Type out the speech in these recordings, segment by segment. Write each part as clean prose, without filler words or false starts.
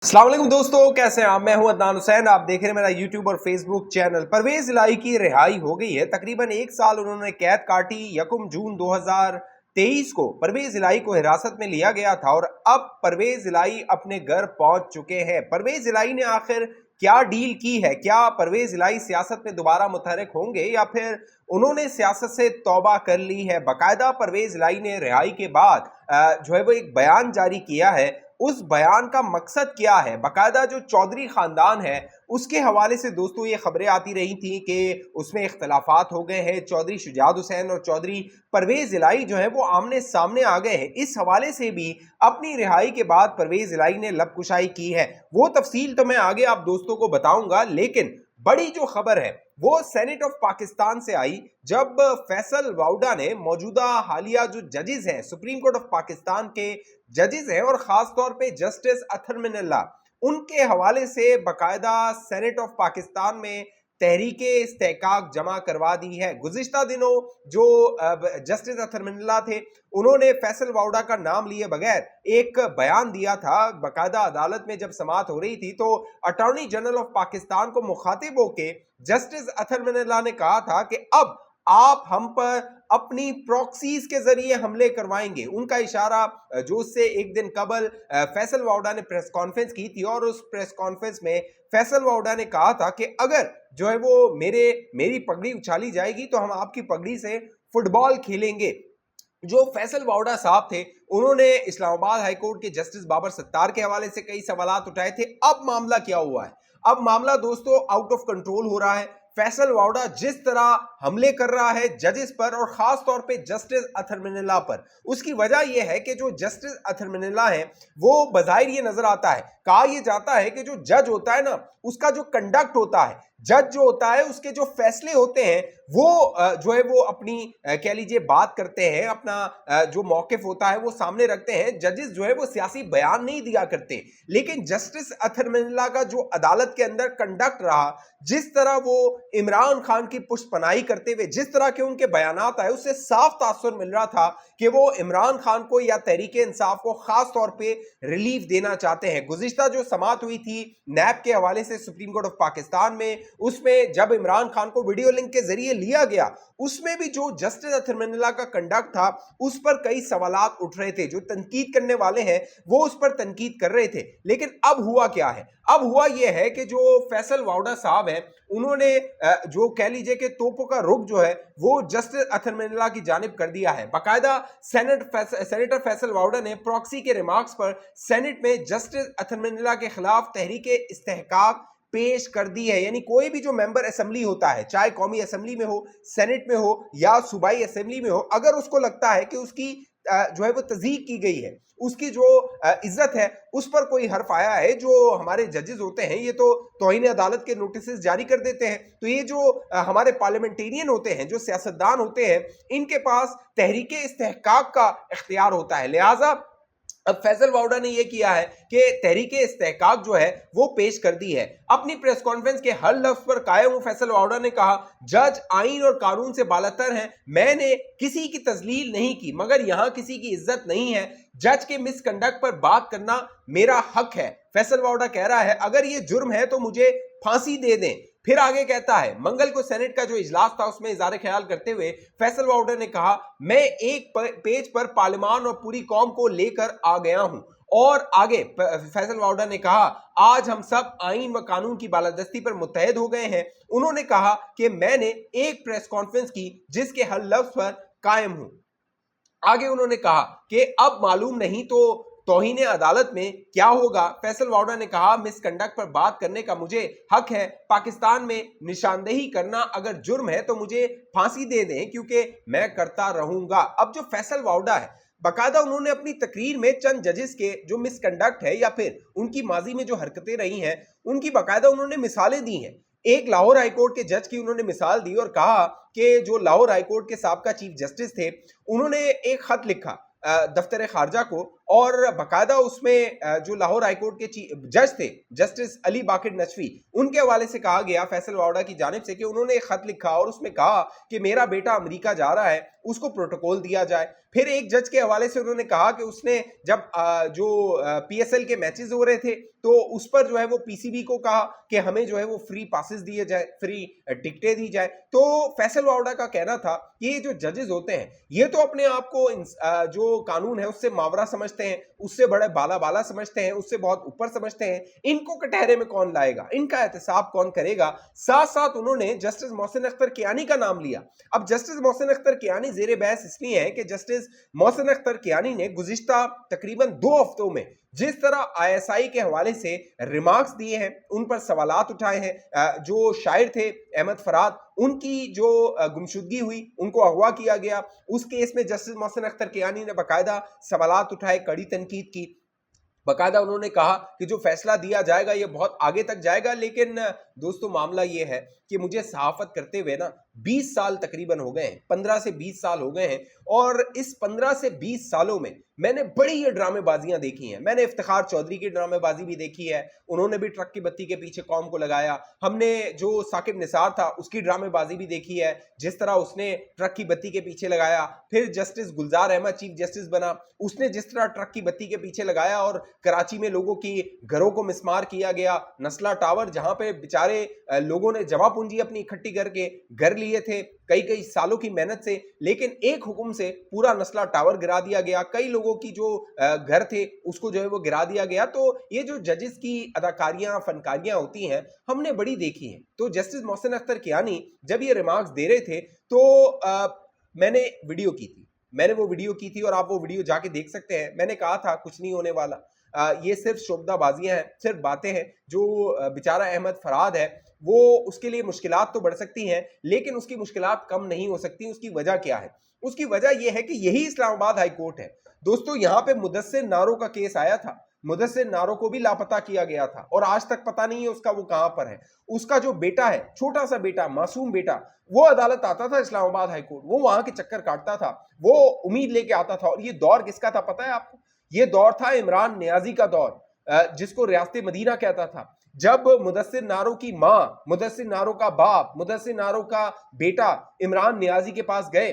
अस्सलाम वालेकुम दोस्तों, कैसे हैं आप। मैं हूं अदनान हुसैन। आप देख रहे हैं मेरा यूट्यूब और फेसबुक चैनल। परवेज इलाही की रिहाई हो गई है। तकरीबन 1 साल उन्होंने कैद काटी। 1 जून 2023 को परवेज इलाही को हिरासत में लिया गया था और अब परवेज इलाही अपने घर पहुंच चुके हैं। परवेज इलाही ने आखिर क्या डील की है? क्या परवेज इलाही सियासत में दोबारा मुतहरिक होंगे या फिर उन्होंने सियासत से तौबा कर ली है? बाकायदा परवेज इलाही ने रिहाई के बाद जो है वो एक बयान जारी किया है। उस बयान का मकसद क्या है? बाकायदा जो चौधरी खानदान है उसके हवाले से दोस्तों ये खबरें आती रही थी कि उसमें इख्तलाफात हो गए हैं। चौधरी शुजात हुसैन और चौधरी परवेज इलाही जो है वो आमने सामने आ गए हैं। इस हवाले से भी अपनी रिहाई के बाद परवेज इलाही ने लबकुशाई की है। वो तफसील तो मैं आगे आप दोस्तों को बताऊंगा, लेकिन बड़ी जो खबर है वो सेनेट ऑफ पाकिस्तान से आई, जब फैसल वाउडा ने मौजूदा हालिया जो जजेस हैं, सुप्रीम कोर्ट ऑफ पाकिस्तान के जजेस हैं और खास तौर पे जस्टिस अतर मिनल्ला, उनके हवाले से बकायदा सेनेट ऑफ पाकिस्तान में तहरीके इस्तेहकाक जमा करवा दी है। गुज़िश्ता दिनों जो जस्टिस अतर मिनल्ला थे, उन्होंने फैसल वाउडा का नाम लिए बगैर एक बयान दिया था। बकायदा अदालत में जब समाअत हो रही थी तो अटॉर्नी जनरल ऑफ पाकिस्तान को मुखातिब होकर जस्टिस अतर मिनल्ला ने कहा था कि अब आप हम पर अपनी प्रॉक्सीज के जरिए हमले करवाएंगे। उनका इशारा जो उससे एक दिन कबल फैसल वाउडा ने प्रेस कॉन्फ्रेंस की थी और उस प्रेस कॉन्फ्रेंस में फैसल वाउडा ने कहा था कि अगर जो है वो मेरी पगड़ी उछाली जाएगी तो हम आपकी पगड़ी से फुटबॉल खेलेंगे। जो फैसल वाउडा साहब थे, उन्होंने इस्लामाबाद हाई कोर्ट के जस्टिस बाबर सत्तार के हवाले से कई सवालात उठाए थे। अब मामला क्या हुआ है? अब मामला दोस्तों आउट ऑफ कंट्रोल हो रहा है। फैसल वाउडा जिस तरह हमले कर रहा है जजेस पर और खास तौर पे जस्टिस अतर मिनल्ला पर, उसकी वजह यह है कि जो जस्टिस अतर मिनल्ला है वो बज़ाहिर ये नजर आता है, कहा यह जाता है कि जो जज होता है ना, उसका जो कंडक्ट होता है, जज जो होता है उसके जो फैसले होते हैं वो जो है वो अपनी कह लीजिए बात करते हैं, अपना जो मौकिफ होता है वो सामने रखते हैं। जजेस जो है वो सियासी बयान नहीं दिया करते। लेकिन जस्टिस अतर मिनल्ला का जो अदालत के अंदर कंडक्ट रहा, जिस तरह वो इमरान खान की पुष्पनाई करते हुए जिस तरह के उनके बयानात आए, उससे साफ तासुर मिल रहा था कि वो इमरान खान को या तहरीके इंसाफ को खास तौर पे रिलीफ देना चाहते हैं। गुज़िश्ता जो समाअत हुई थी नैब के हवाले से सुप्रीम कोर्ट ऑफ पाकिस्तान में, उसमें जब इमरान खान को वीडियो लिंक के जरिए लिया गया, उसमें भी जो जस्टिस अतर मिनल्ला का कंडक्ट था उस पर कई सवालात उठ रहे थे। जो तनकीद करने वाले हैं वो उस पर तनकीद कर रहे थे। लेकिन अब हुआ क्या है? अब हुआ यह है कि जो फैसल वाउडा साहब हैं, उन्होंने जो कह लीजिए कि तोपों का रुख जो है वो जस्टिस अतर मिनल्ला की जानिब कर दिया है। बाकायदा सेनेटर फैसल वाउडा ने प्रॉक्सी के रिमार्क्स पर सेनेट में जस्टिस अतर मिनल्ला के खिलाफ तहरीके इस्तेहकाक पेश कर दी है। यानी कोई भी जो मेंबर असेंबली होता है, चाहे कौमी असेंबली में हो, सेनेट में हो या सूबाई असेंबली में हो, अगर उसको लगता है कि उसकी जो है वो तज़ीक की गई है, उसकी जो इज्जत है उस पर कोई हर्फ आया है, जो हमारे जजेस होते हैं ये तो तौहीन अदालत के नोटिस जारी कर देते हैं। तो ये जो हमारे पार्लियामेंटेरियन होते हैं, जो सियासतदान होते हैं, इनके पास तहरीके इस्तेहकाक का इख्तियार होता है। लिहाजा अब फैसल वाउडा ने यह किया है कि तहरीके इस्तेहकाक जो है वो पेश कर दी है। अपनी प्रेस कॉन्फ्रेंस के हर लफ्ज पर कायम फैसल वाउडा ने कहा, जज आइन और कानून से बालातर हैं। मैंने किसी की तजलील नहीं की, मगर यहां किसी की इज्जत नहीं है। जज के मिसकंडक्ट पर बात करना मेरा हक है। फैसल वाउडा कह रहा है अगर ये जुर्म है तो मुझे फांसी दे दें। फिर आगे कहता है, मंगल को सेनेट का जो इजलास था उसमें इज़हार ख्याल करते हुए फैसल वाउडा ने कहा, मैं एक पेज पर पार्लियामान और पूरी कौम को लेकर आ गया हूं। और आगे फैसल वाउडा ने कहा, आज हम सब आइन व कानून की बालादस्ती पर मुत्तहद हो गए हैं। उन्होंने कहा कि मैंने एक प्रेस कॉन्फ्रेंस की जिसके हर लफ्ज पर कायम हूं। आगे उन्होंने कहा कि अब मालूम नहीं तो तौहीन अदालत में क्या होगा। फैसल वाउडा ने कहा, मिसकंडक्ट पर बात करने का मुझे हक है। पाकिस्तान में निशानदेही करना अगर जुर्म है तो मुझे फांसी दे दें, क्योंकि मैं करता रहूंगा। अब जो फैसल वाउडा है, बाकायदा उन्होंने अपनी तकरीर में चंद जजेस के जो मिसकंडक्ट है या फिर उनकी माजी में जो हरकतें रही हैं उनकी बाकायदा उन्होंने मिसालें दी हैं। एक लाहौर हाईकोर्ट के जज की उन्होंने मिसाल दी और कहा कि जो लाहौर हाईकोर्ट के साबका चीफ जस्टिस थे, उन्होंने एक खत लिखा दफ्तर खारजा को اور बाकायदा उसमें जो लाहौर हाईकोर्ट के जज थे जस्टिस अली बाकिर नचवी, उनके हवाले से कहा गया फैसल वावड़ा की जानिब से कि उन्होंने एक खत लिखा और उसमें कहा कि मेरा बेटा अमेरिका जा रहा है, उसको प्रोटोकॉल दिया जाए। फिर एक जज के हवाले से उन्होंने कहा कि उसने जब जो पीएसएल के मैचेस हो रहे थे तो उस पर जो है वो पीसीबी को कहा कि हमें जो है वो फ्री पासेस दिए जाए, फ्री टिकटें दी जाए। तो फैसल वावड़ा का कहना था कि ये जो जजेस होते हैं ये तो अपने आप को जो कानून है उससे मावरा समझते हैं, उससे बड़े बाला बाला समझते हैं, उससे बहुत ऊपर समझते हैं, इनको कटहरे में कौन लाएगा, इनका एहतसाब कौन करेगा। साथ साथ उन्होंने जस्टिस मोहसिन अख्तर कियानी का नाम लिया। अब जस्टिस मोहसिन अख्तर कियानी जेर बहस इसलिए है कि जस्टिस मोहसिन अख्तर कियानी ने गुज़िश्ता तकरीबन 2 हफ्तों में जिस तरह आईएसआई के हवाले से रिमार्क्स दिए हैं, उन पर सवालात उठाए हैं, जो शायर थे अहमद फराद, उनकी जो गुमशुदगी हुई, उनको अगवा किया गया, उस केस में जस्टिस मोहसिन अख्तर कियानी ने बाकायदा सवालात उठाए, कड़ी तनकीद की। बाकायदा उन्होंने कहा कि जो फैसला दिया जाएगा ये बहुत आगे तक जाएगा। लेकिन दोस्तों मामला ये है कि मुझे सहाफत करते हुए ना 20 साल तकरीबन हो गए हैं, 15 से 20 साल हो गए हैं, और इस 15 से 20 सालों में मैंने बड़ी ये ड्रामेबाजियां देखी हैं। मैंने इफ्तिखार चौधरी की ड्रामेबाजी भी देखी है, उन्होंने भी ट्रक की बत्ती के पीछे कौम को लगाया। हमने जो साकिब निसार था उसकी ड्रामेबाजी भी देखी है, जिस तरह उसने ट्रक की बत्ती के पीछे लगाया। फिर जस्टिस गुलजार अहमद चीफ जस्टिस बना, उसने जिस तरह ट्रक की बत्ती के पीछे लगाया और कराची में लोगों की घरों को मिसमार किया गया। नस्ला टावर जहां पे बेचारे लोगों ने जमा पूंजी अपनी इकट्ठी करके घर लिए थे कई कई सालों की मेहनत से, लेकिन एक हुक्म से पूरा नस्ला टावर गिरा दिया गया। कई लोगों की जो घर थे उसको जो है वो गिरा दिया गया। तो ये जो जजेस की अदाकारियां फनकारियां होती हैं हमने बड़ी देखी हैं। तो जस्टिस मोहसिन अख्तर कियानी जब ये रिमार्क्स दे रहे थे तो मैंने वीडियो की थी, वो वीडियो की थी और आप वो वीडियो जाके देख सकते हैं। मैंने कहा था कुछ नहीं होने वाला, ये सिर्फ शोबदाबाजियां हैं, सिर्फ बातें हैं। जो बेचारा अहमद फराद है वो उसके लिए मुश्किलात तो बढ़ सकती हैं, लेकिन उसकी मुश्किलात कम नहीं हो सकती। उसकी वजह क्या है? उसकी वजह यह है कि यही इस्लामाबाद हाई कोर्ट है। दोस्तों यहाँ पे मुदस्सिर नारो का केस आया था, मुदस्सिर नारो को भी लापता किया गया था और आज तक पता नहीं है उसका वो कहां पर है। उसका जो बेटा है, छोटा सा बेटा, मासूम बेटा, वो अदालत आता था इस्लामाबाद हाई कोर्ट, वो वहां के चक्कर काटता था, वो उम्मीद लेके आता था। और ये दौर किसका था पता है आपको? ये दौर था इमरान नियाजी का दौर, जिसको रियासत मदीना कहता था। जब मुदस्सिर नारो की मां, मुदस्सिर नारो का बाप, मुदस्सिर नारो का बेटा इमरान नियाजी के पास गए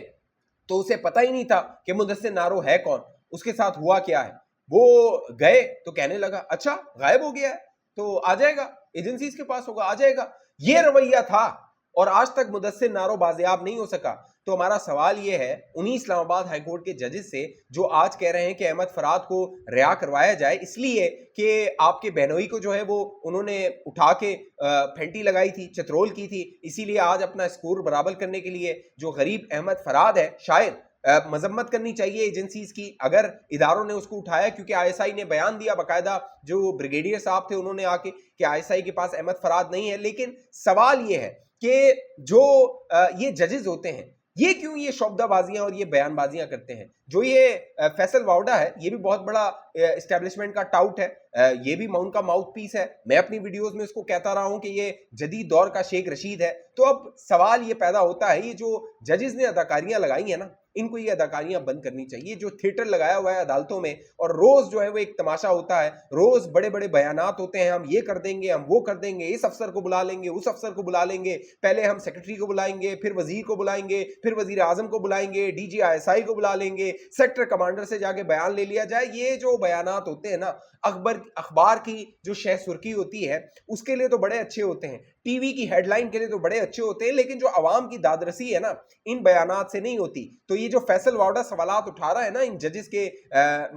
तो उसे पता ही नहीं था कि मुदस्सिर नारो है कौन, उसके साथ हुआ क्या है। वो गए तो कहने लगा अच्छा गायब हो गया है तो आ जाएगा, एजेंसीज के पास होगा, आ जाएगा। ये रवैया था और आज तक मुदस्सिर नारो बाजियाब नहीं हो सका। तो हमारा सवाल ये है उन्हीं इस्लामाबाद हाईकोर्ट के जजेस से जो आज कह रहे हैं कि अहमद फराद को रिहा करवाया जाए, इसलिए कि आपके बहनोई को जो है वो उन्होंने उठा के फेंटी लगाई थी, चतरोल की थी, इसीलिए आज अपना स्कोर बराबर करने के लिए जो गरीब अहमद फराद है, शायद मजम्मत करनी चाहिए एजेंसीज की अगर इदारों ने उसको उठाया। क्योंकि आईएसआई ने बयान दिया बाकायदा, जो ब्रिगेडियर साहब थे उन्होंने आके कि आईएसआई के पास अहमद फराद नहीं है। लेकिन सवाल ये है कि जो ये जजेस होते हैं ये क्यों ये शोबदाबाजियां और ये बयानबाजियां करते हैं। जो ये फैसल वावड़ा है ये भी बहुत बड़ा एस्टेब्लिशमेंट का टाउट है, ये भी उनका माउथ पीस है। मैं अपनी वीडियोस में इसको कहता रहा हूं कि ये जदीद दौर का शेख रशीद है। तो अब सवाल ये पैदा होता है, ये जो जजेस ने अदाकारियां लगाई है ना, इनको ये अदाकारियां बंद करनी चाहिए। जो थिएटर लगाया हुआ है अदालतों में और रोज जो है वो एक तमाशा होता है, रोज बड़े बड़े बयानात होते हैं, हम ये कर देंगे, हम वो कर देंगे, इस अफसर को बुला लेंगे, उस अफसर को बुला लेंगे, पहले हम सेक्रेटरी को बुलाएंगे, फिर वजीर को बुलाएंगे, फिर वजीर आजम को बुलाएंगे, डीजी आईएसआई को बुला लेंगे, सेक्टर कमांडर से जाके बयान ले लिया जाए। ये जो बयानात होते हैं ना, अखबार की जो शह सुर्खी होती है उसके लिए तो बड़े अच्छे होते हैं, टीवी की हेडलाइन के लिए तो बड़े अच्छे होते हैं, लेकिन जो अवाम की दादरसी है ना, इन बयानात से नहीं होती। तो ये जो फैसल वावड़ा सवालात उठा रहा है ना इन जजेस के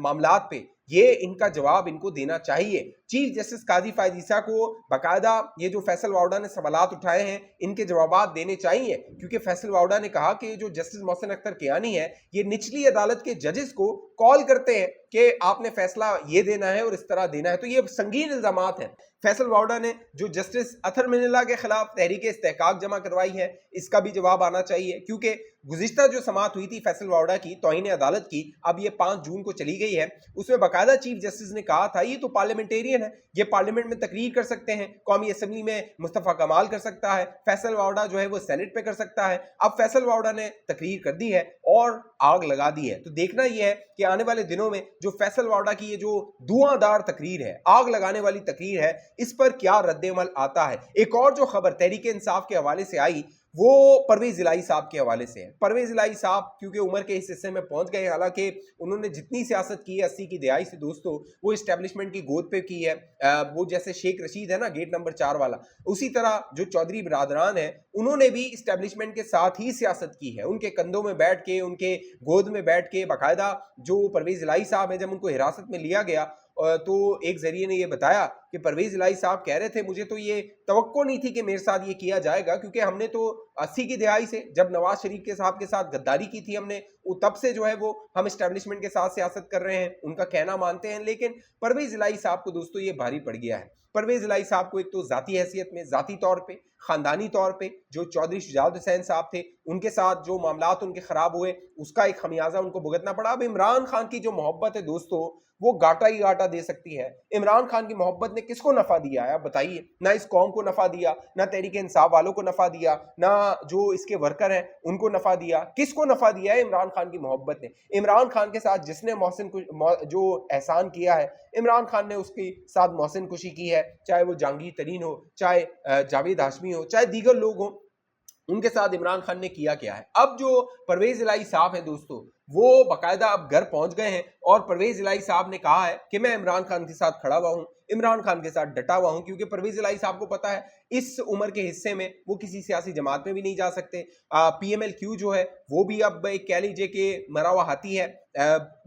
मामलात पे, ये इनका जवाब इनको देना चाहिए। चीफ जस्टिस काजी फायद ईसा को बाकायदा ये जो फैसल वावड़ा ने सवालात उठाए हैं इनके जवाब देने चाहिए। क्योंकि फैसल वावड़ा ने कहा कि जो जस्टिस मोहसिन अख्तर कियानी है ये निचली अदालत के जजेस को कॉल करते हैं कि आपने फैसला ये देना है और इस तरह देना है। तो ये संगीन इल्जामात हैं। फैसल वावड़ा ने जो जस्टिस अतर मिनल्ला के खिलाफ तहरीक इस्तेहकाक जमा करवाई है इसका भी जवाब आना चाहिए। क्योंकि गुज़िश्ता जो समाअत हुई थी फैसल वावड़ा की तौहीन अदालत की, अब ये 5 जून को चली गई है, उसमें बाकायदा चीफ जस्टिस ने कहा था ये तो पार्लियामेंटेरियन मुमकिन है, ये पार्लियामेंट में तकरीर कर सकते हैं, कौमी असम्बली में मुस्तफ़ा कमाल कर सकता है, फैसल वावड़ा जो है वो सेनेट पे कर सकता है। अब फैसल वावड़ा ने तकरीर कर दी है और आग लगा दी है। तो देखना ये है कि आने वाले दिनों में जो फैसल वावड़ा की ये जो धुआंधार तकरीर है, आग लगाने वाली तकरीर है, इस पर क्या रद्द-ए-अमल आता है। एक और जो खबर तहरीक इंसाफ के हवाले से आई वो परवेज इलाही साहब के हवाले से है। परवेज इलाही साहब क्योंकि उम्र के इस हिस्से में पहुंच गए, हालांकि उन्होंने जितनी सियासत की है 80 की दिहाई से दोस्तों, वो इस्टेब्लिशमेंट की गोद पे की है। वो जैसे शेख रशीद है ना गेट नंबर 4 वाला, उसी तरह जो चौधरी बिरादरान है उन्होंने भी इस्टेब्लिशमेंट के साथ ही सियासत की है। उनके कंधों में बैठ के, उनके गोद में बैठ के, बाकायदा जो परवेज इलाही साहब है जब उनको हिरासत में लिया गया तो एक जरिए ने ये बताया कि परवेज इलाही साहब कह रहे थे मुझे तो ये तवक्को नहीं थी कि मेरे साथ ये किया जाएगा, क्योंकि हमने तो 80 की दिहाई से जब नवाज शरीफ के साहब के साथ गद्दारी की थी हमने, वो तब से जो है वो हम इस्टेब्लिशमेंट के साथ सियासत कर रहे हैं, उनका कहना मानते हैं। लेकिन परवेज इलाही साहब को दोस्तों ये भारी पड़ गया है। परवेज इलाही साहब को एक तो जाती हैसियत में, जाती तौर पे, खानदानी तौर पे जो चौधरी शुजात हुसैन साहब थे उनके साथ जो मामलात उनके खराब हुए उसका एक खमियाजा उनको भुगतना पड़ा। अब इमरान खान की जो मोहब्बत है दोस्तों वो घाटा ही घाटा दे सकती है। इमरान खान की मोहब्बत ने किसको नफा दिया है आप बताइए? ना इस कौम को नफा दिया, ना तहरीक इंसाफ वालों को नफा दिया, ना जो इसके वर्कर हैं उनको नफा दिया। किसको नफा दिया है? इमरान खान की मोहब्बत ने। इमरान खान के साथ जिसने मोहसिन को जो एहसान किया है, इमरान खान ने उसके साथ मोहसिन कुशी की है, चाहे वो जहांगीर तरीन हो, चाहे जावेद हाशमी हो, चाहे दीगर लोग हो, उनके साथ इमरान खान ने किया क्या है। अब जो परवेज इलाही साहब है दोस्तों वो बाकायदा अब घर पहुंच गए हैं और परवेज इलाही साहब ने कहा है कि मैं इमरान खान के साथ खड़ा हुआ हूं, इमरान खान के साथ डटा हुआ हूं, क्योंकि परवेज इलाही साहब को पता है इस उम्र के हिस्से में वो किसी सियासी जमात में भी नहीं जा सकते। PMLQ जो है वो भी अब एक कह लीजिए कि मरा हुआ हाथी है,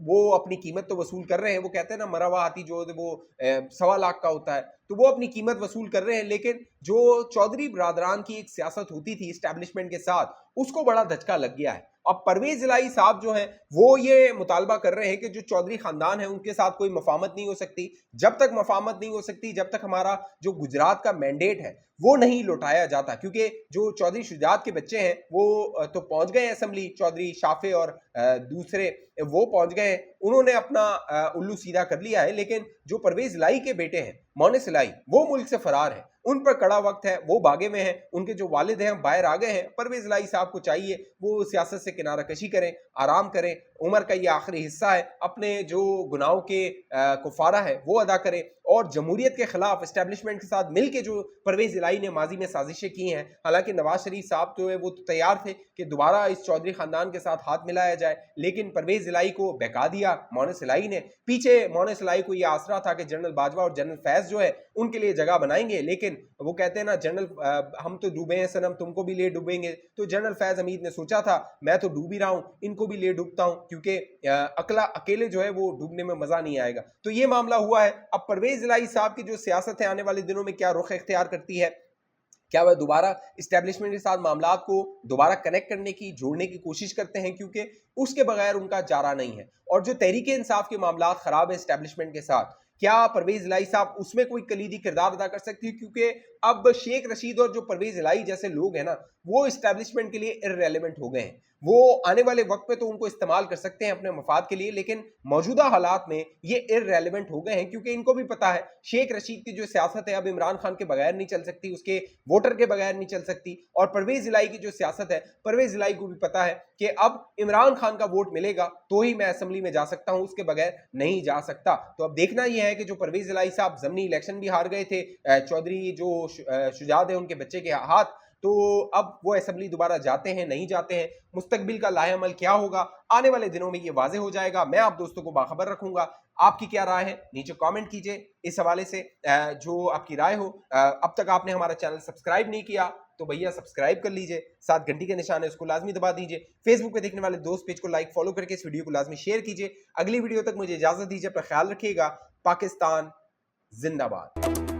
वो अपनी कीमत तो वसूल कर रहे हैं। वो कहते हैं ना मरा हुआ हाथी जो वो 1.25 लाख का होता है, तो वो अपनी कीमत वसूल कर रहे हैं। लेकिन जो चौधरी बिरादरान की एक सियासत होती थी इस्टेब्लिशमेंट के साथ, उसको बड़ा धचका लग गया है। अब परवेज इलाही साहब जो हैं वो ये मुतालबा कर रहे हैं कि जो चौधरी खानदान है उनके साथ कोई मफामत नहीं हो सकती। जब तक मफामत नहीं हो सकती, जब तक हमारा जो गुजरात का मैंडेट है वो नहीं लौटाया जाता, क्योंकि जो चौधरी शुजात के बच्चे हैं वो तो पहुंच गए असेंबली, चौधरी शाफे और दूसरे वो पहुंच गए, उन्होंने अपना उल्लू सीधा कर लिया है। लेकिन जो परवेज इलाही के बेटे हैं मोनिस इलाही, वो मुल्क से फरार है, उन पर कड़ा वक्त है, वो भागे में हैं, उनके जो वालिद हैं बाहर आ गए हैं। परवेज इलाही साहब को चाहिए वो सियासत से किनारा कशी करें, आराम करें, उम्र का ये आखिरी हिस्सा है, अपने जो गुनाहों के कुफारा है वो अदा करें और जमहूरियत के खिलाफ इस्टेब्लिशमेंट के साथ मिलकर जो परवेज इलाही ने माजी में साजिशें की हैं, हालांकि नवाज शरीफ साहब जो है वो तो तैयार थे कि दोबारा इस चौधरी खानदान के साथ हाथ मिलाया जाए, लेकिन परवेज इलाही को बहका दिया मोनिस इलाही ने। पीछे मोनिस इलाही को यह आसरा था कि जनरल बाजवा और जनरल फैज जो है उनके लिए जगह बनाएंगे, लेकिन वो कहते हैं ना जनरल हम तो डूबे हैं सनम, तुमको भी ले डूबेंगे। तो जनरल फैज हमीद ने सोचा था मैं तो डूब ही रहा हूं, इनको भी ले डूबता हूं, क्योंकि अकेले जो है वो डूबने में मजा नहीं आएगा। तो ये मामला हुआ है। अब परवेज इलाही साहब की जो सियासत है आने वाले दिनों में क्या रुख इख्तियार करती है, क्या वह दोबारा इस्टेब्लिशमेंट के साथ मामलात को दोबारा कनेक्ट करने की, जोड़ने की कोशिश करते हैं, क्योंकि उसके बगैर उनका चारा नहीं है। और जो तहरीक इंसाफ के मामलात खराब है इस्टेब्लिशमेंट के साथ, क्या परवेज इलाही साहब उसमें कोई कलीदी किरदार अदा कर सकती है? क्योंकि अब शेख रशीद और जो परवेज इलाही जैसे लोग हैं ना वो इस्टेब्लिशमेंट के लिए इररेलेवेंट हो गए हैं। वो आने वाले वक्त पे तो उनको इस्तेमाल कर सकते हैं अपने मफाद के लिए, लेकिन मौजूदा हालात में ये इररेलेवेंट हो गए हैं, क्योंकि इनको भी पता है शेख रशीद की जो सियासत है अब इमरान खान के बगैर नहीं चल सकती, उसके वोटर के बगैर नहीं चल सकती। और परवेज इलाही की जो सियासत है, परवेज इलाही को भी पता है कि अब इमरान खान का वोट मिलेगा तो ही मैं असेंबली में जा सकता हूं, उसके बगैर नहीं जा सकता। तो अब देखना यह है कि जो परवेज इलाही साहब ज़मीनी इलेक्शन भी हार गए थे चौधरी जो शुजात है उनके बच्चे के हाथ, तो अब वो असेंबली दोबारा जाते हैं नहीं जाते हैं, मुस्तकबिल का लाहेअमल क्या होगा आने वाले दिनों में ये वाजे हो जाएगा। मैं आप दोस्तों को बाखबर रखूंगा। आपकी क्या राय है नीचे कमेंट कीजिए इस हवाले से, जो आपकी राय हो। अब तक आपने हमारा चैनल सब्सक्राइब नहीं किया तो भैया सब्सक्राइब कर लीजिए, साथ घंटी के निशान है उसको लाजमी दबा दीजिए। फेसबुक पे देखने वाले दोस्त पेज को लाइक फॉलो करके इस वीडियो को लाजमी शेयर कीजिए। अगली वीडियो तक मुझे इजाजत दीजिए, अपना ख्याल रखिएगा। पाकिस्तान जिंदाबाद।